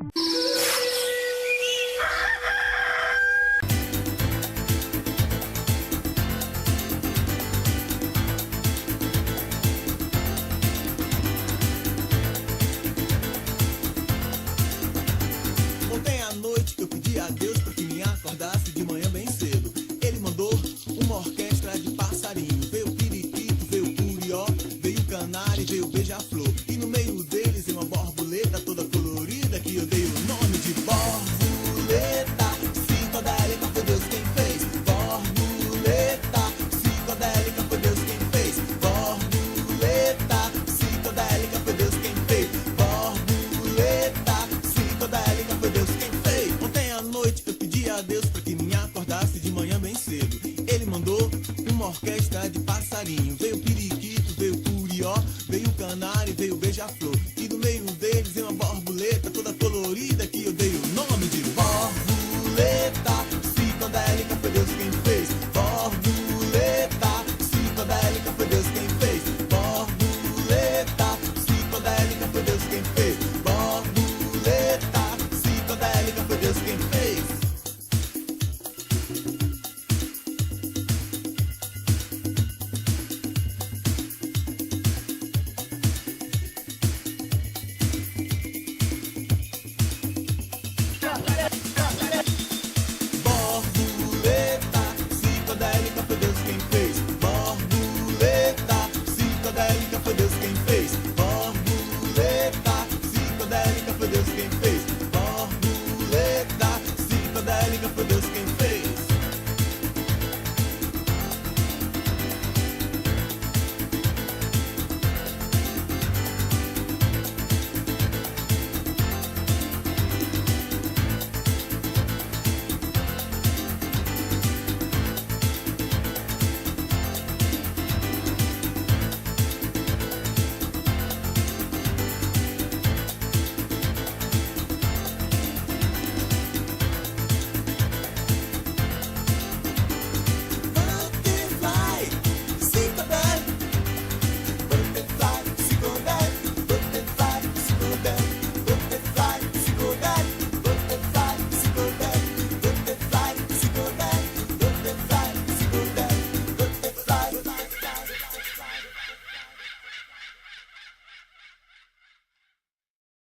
Ontem à noite eu pedi a Deus pra que me acordasse de manhã bem cedo. Ele mandou uma orquestra de passarinho. Veio o periquito, veio o curió, veio o canário, veio o beija-flor. E no meio deles veio uma borboleta toda colorida que eu dei o nome de borboleta. Psicodélica foi Deus quem fez. Borboleta, psicodélica foi Deus quem fez. Borboleta, psicodélica foi Deus quem fez. Borboleta, psicodélica foi Deus quem fez. Ontem à noite eu pedi a Deus pra que me acordasse de manhã bem cedo. Ele mandou uma orquestra de passarinho. Veio o periquito, veio o curió, veio o canário, veio o beija-flor. E no meio deles veio uma borboleta toda colorida que eu dei o nome de borboleta. Psicodélica foi Deus quem fez. Borboleta, psicodélica foi Deus quem fez. Borboleta, psicodélica foi Deus quem fez. Borboleta, psicodélica foi Deus quem fez. Borboleta, psicodélica foi Deus quem fez. Borboleta, psicodélica foi Deus quem fez. Borboleta, psicodélica foi Deus quem fez.